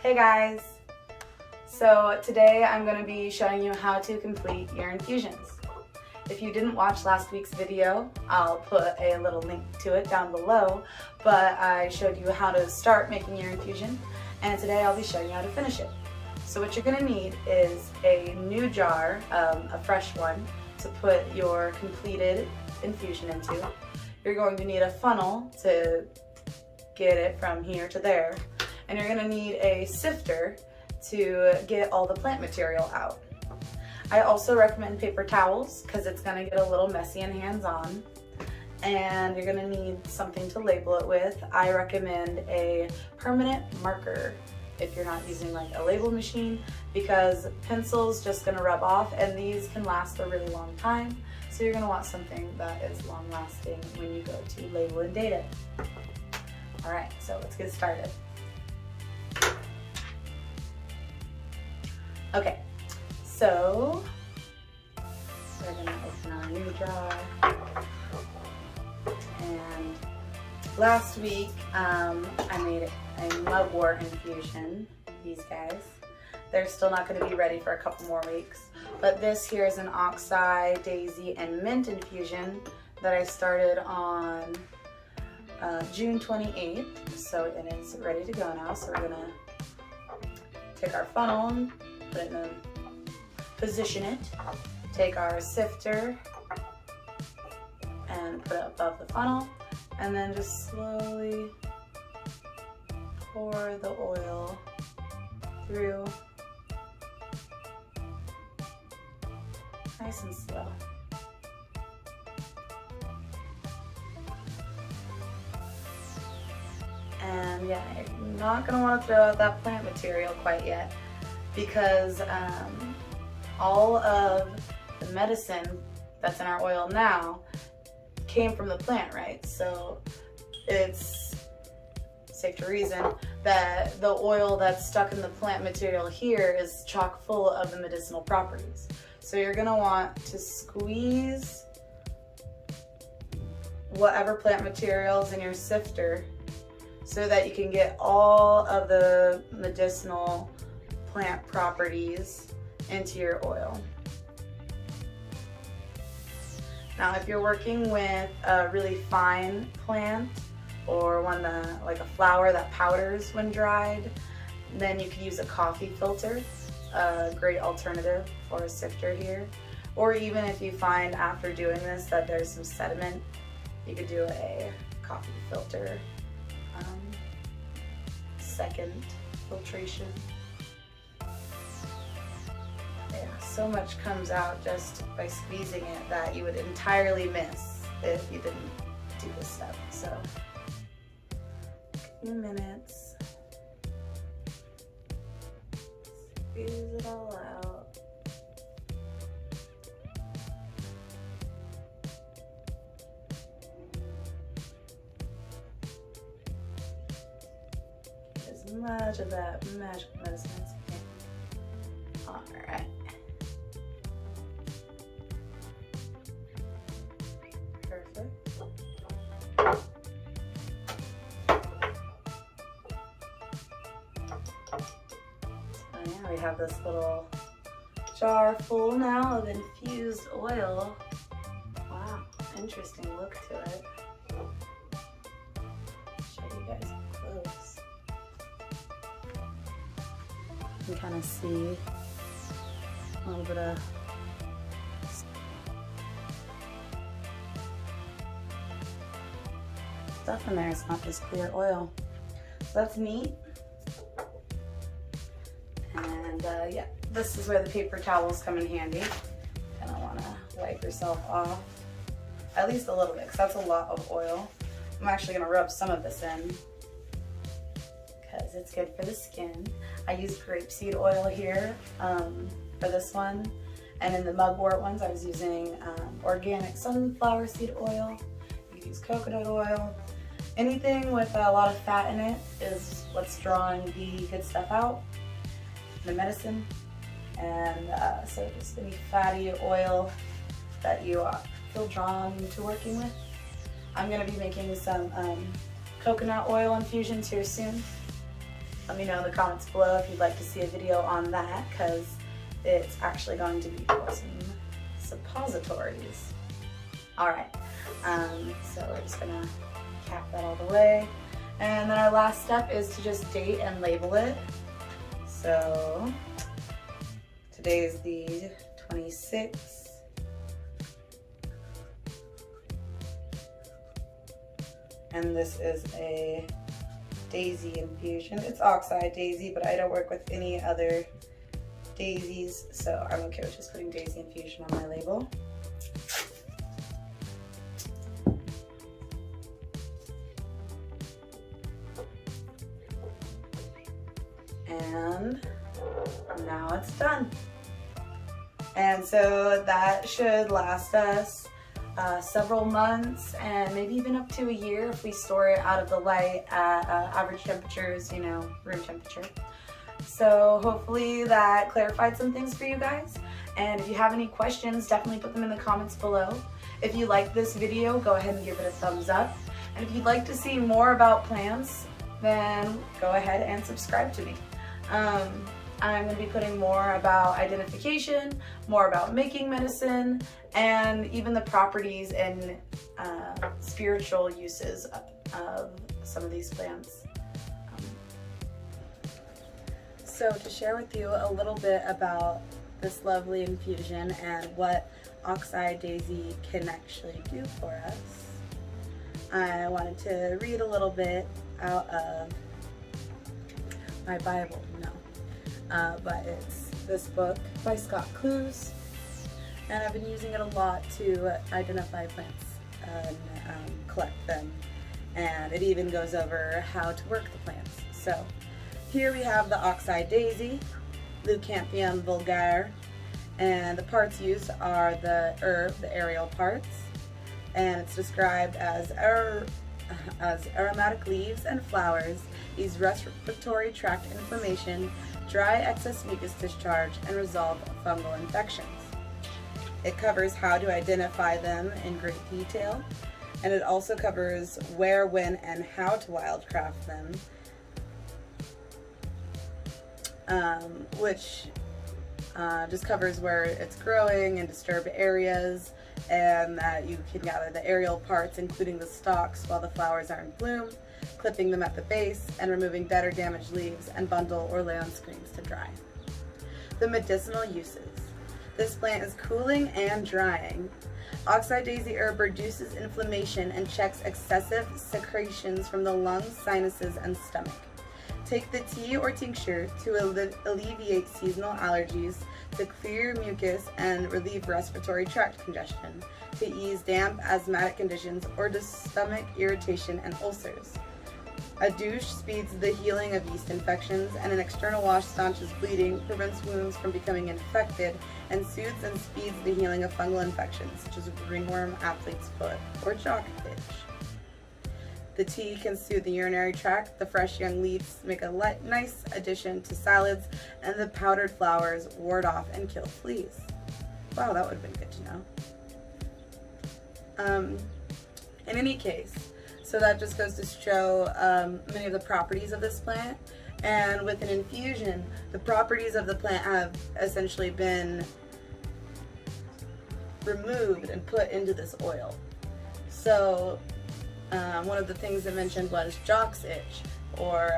Hey guys! So today I'm going to be showing you how to complete your infusions. If you didn't watch last week's video, I'll put a little link to it down below, but I showed you how to start making your infusion, and today I'll be showing you how to finish it. So what you're going to need is a new jar, a fresh one, to put your completed infusion into. You're going to need a funnel to get it from here to there, and you're going to need a sifter to get all the plant material out. I also recommend paper towels because it's going to get a little messy and hands-on, and you're going to need something to label it with. I recommend a permanent marker if you're not using like a label machine, because pencil's just going to rub off, and these can last a really long time, so you're going to want something that is long-lasting when you go to label and date it. Alright, so let's get started. Okay, so we're going to open our new jar, and last week I made a mugwort infusion, these guys. They're still not going to be ready for a couple more weeks, but this here is an oxeye, daisy, and mint infusion that I started on June 28th, so it is ready to go now. So we're going to take our funnel and put it in position it, take our sifter and put it above the funnel, and then just slowly pour the oil through, nice and slow. And yeah, you're not going to want to throw out that plant material quite yet, because all of the medicine that's in our oil now came from the plant, right? So it's safe to reason that the oil that's stuck in the plant material here is chock full of the medicinal properties. So you're gonna want to squeeze whatever plant materials in your sifter so that you can get all of the medicinal plant properties into your oil. Now, if you're working with a really fine plant or one that, like a flower that powders when dried, then you could use a coffee filter, a great alternative for a sifter here. Or even if you find after doing this that there's some sediment, you could do a coffee filter second filtration. Yeah, so much comes out just by squeezing it that you would entirely miss if you didn't do this step. So, a few minutes, squeeze it all out. As much of that magical medicine as you can. Alright. Perfect. So yeah, we have this little jar full now of infused oil. Wow, interesting look to it. Show you guys up close. You can kind of see a little bit of stuff in there. It's not just clear oil. So that's neat. And yeah, this is where the paper towels come in handy. And I want to wipe yourself off at least a little bit, because that's a lot of oil. I'm actually going to rub some of this in because it's good for the skin. I use grapeseed oil here for this one, and in the mugwort ones I was using organic sunflower seed oil. You can use coconut oil. Anything with a lot of fat in it is what's drawing the good stuff out, the medicine. And so just any fatty oil that you feel drawn to working with. I'm going to be making some coconut oil infusions here soon. Let me know in the comments below if you'd like to see a video on that, because it's actually going to be for some suppositories. Alright, so we're just gonna cap that all the way. And then our last step is to just date and label it. So today is the 26th. And this is a daisy infusion. It's oxeye daisy, but I don't work with any other daisies, so I'm okay with just putting daisy infusion on my label. And now it's done. And so that should last us several months and maybe even up to a year if we store it out of the light at average temperatures, you know, room temperature. So hopefully that clarified some things for you guys. And if you have any questions, definitely put them in the comments below. If you like this video, go ahead and give it a thumbs up. And if you'd like to see more about plants, then go ahead and subscribe to me. I'm going to be putting more about identification, more about making medicine, and even the properties and spiritual uses of some of these plants. So to share with you a little bit about this lovely infusion and what oxeye daisy can actually do for us, I wanted to read a little bit out of my Bible. But it's this book by Scott Clues, and I've been using it a lot to identify plants and collect them, and it even goes over how to work the plants. So here we have the oxeye daisy, Leucanthemum vulgare, and the parts used are the herb, the aerial parts, and it's described as aromatic leaves and flowers, ease respiratory tract inflammation, dry excess mucus discharge, and resolve fungal infections. It covers how to identify them in great detail, and it also covers where, when, and how to wildcraft them, which just covers where it's growing in disturbed areas, and that you can gather the aerial parts, including the stalks, while the flowers are in bloom, clipping them at the base, and removing dead or damaged leaves, and bundle or lay on screens to dry. The medicinal uses. This plant is cooling and drying. Oxeye daisy herb reduces inflammation and checks excessive secretions from the lungs, sinuses, and stomach. Take the tea or tincture to alleviate seasonal allergies, to clear mucus and relieve respiratory tract congestion, to ease damp asthmatic conditions, or to stomach irritation and ulcers. A douche speeds the healing of yeast infections, and an external wash staunches bleeding, prevents wounds from becoming infected, and soothes and speeds the healing of fungal infections, such as ringworm, athlete's foot, or jock itch. The tea can soothe the urinary tract, the fresh young leaves make a nice addition to salads, and the powdered flowers ward off and kill fleas. Wow, that would have been good to know. In any case, so that just goes to show many of the properties of this plant. And with an infusion, the properties of the plant have essentially been removed and put into this oil. So one of the things I mentioned was jock's itch, or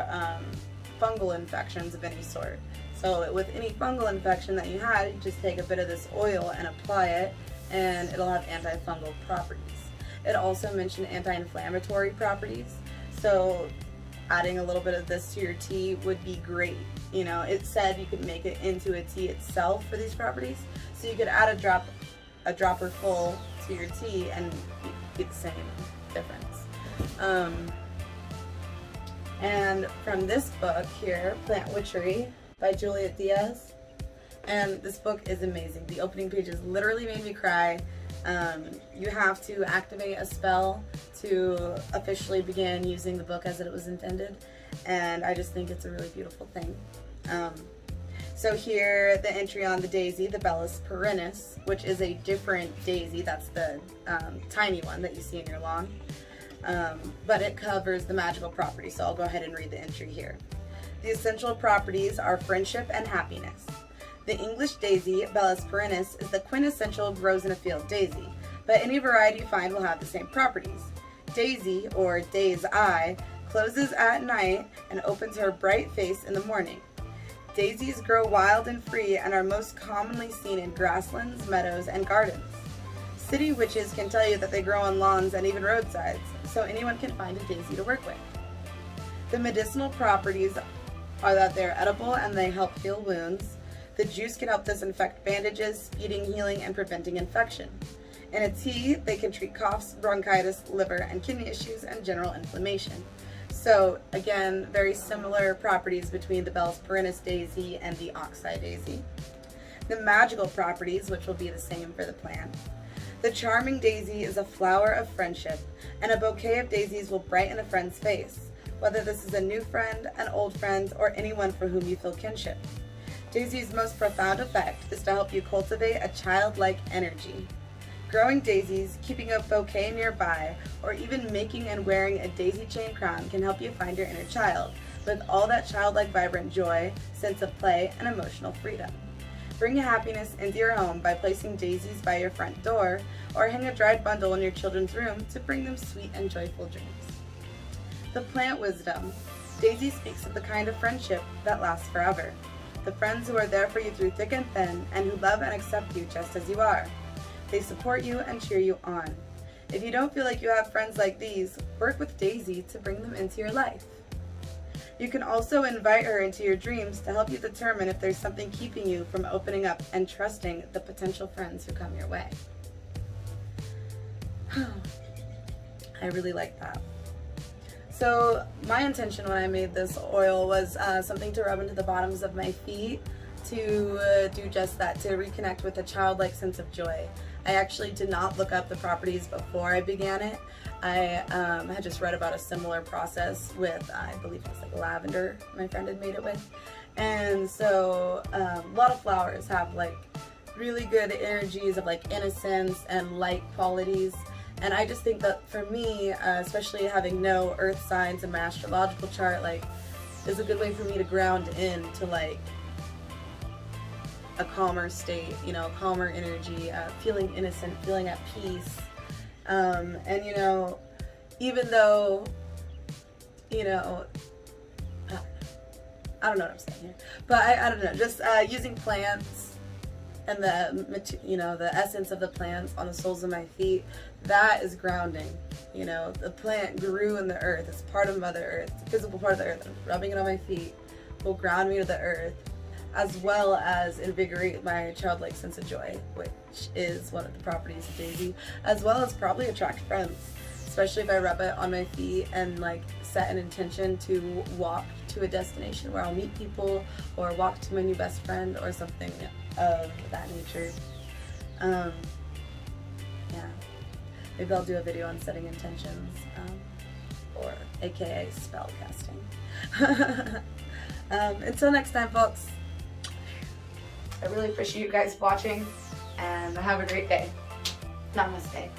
fungal infections of any sort. So with any fungal infection that you had, you just take a bit of this oil and apply it, and it'll have antifungal properties. It also mentioned anti-inflammatory properties, so adding a little bit of this to your tea would be great. You know, it said you could make it into a tea itself for these properties, so you could add a dropper full to your tea and get the same difference. And from this book here, Plant Witchery by Juliet Diaz, and this book is amazing. The opening pages literally made me cry. You have to activate a spell to officially begin using the book as it was intended, and I just think it's a really beautiful thing. So here, the entry on the daisy, the Bellis perennis, which is a different daisy. That's the tiny one that you see in your lawn, but it covers the magical property, so I'll go ahead and read the entry here. The essential properties are friendship and happiness. The English daisy, Bellis perennis, is the quintessential grows-in-a-field daisy, but any variety you find will have the same properties. Daisy, or day's eye, closes at night and opens her bright face in the morning. Daisies grow wild and free and are most commonly seen in grasslands, meadows, and gardens. City witches can tell you that they grow on lawns and even roadsides, so anyone can find a daisy to work with. The medicinal properties are that they're edible and they help heal wounds. The juice can help disinfect bandages, speeding healing and preventing infection. In a tea, they can treat coughs, bronchitis, liver and kidney issues, and general inflammation. So again, very similar properties between the Bellis perennis daisy and the oxeye daisy. The magical properties, which will be the same for the plant. The charming daisy is a flower of friendship, and a bouquet of daisies will brighten a friend's face, whether this is a new friend, an old friend, or anyone for whom you feel kinship. Daisy's most profound effect is to help you cultivate a childlike energy. Growing daisies, keeping a bouquet nearby, or even making and wearing a daisy chain crown can help you find your inner child, with all that childlike vibrant joy, sense of play, and emotional freedom. Bring happiness into your home by placing daisies by your front door, or hang a dried bundle in your children's room to bring them sweet and joyful dreams. The plant wisdom. Daisy speaks of the kind of friendship that lasts forever. The friends who are there for you through thick and thin, and who love and accept you just as you are. They support you and cheer you on. If you don't feel like you have friends like these, work with Daisy to bring them into your life. You can also invite her into your dreams to help you determine if there's something keeping you from opening up and trusting the potential friends who come your way. I really like that. So my intention when I made this oil was something to rub into the bottoms of my feet to do just that, to reconnect with a childlike sense of joy. I actually did not look up the properties before I began it. I had just read about a similar process with, I believe it was like lavender, my friend had made it with. And so a lot of flowers have like really good energies of like innocence and light qualities. And I just think that for me, especially having no earth signs in my astrological chart, like is a good way for me to ground into like a calmer state, you know, calmer energy, feeling innocent, feeling at peace. And you know, even though, you know, I don't know what I'm saying here, but I don't know, just using plants and the, you know, the essence of the plants on the soles of my feet, that is grounding. You know, the plant grew in the earth, it's part of Mother Earth, it's a physical part of the earth. Rubbing it on my feet will ground me to the earth, as well as invigorate my childlike sense of joy, which is one of the properties of Daisy, as well as probably attract friends, especially if I rub it on my feet and like set an intention to walk to a destination where I'll meet people, or walk to my new best friend, or something of that nature. Yeah, maybe I'll do a video on setting intentions, or aka spell casting. Until next time, folks. I really appreciate you guys watching, and have a great day. Namaste.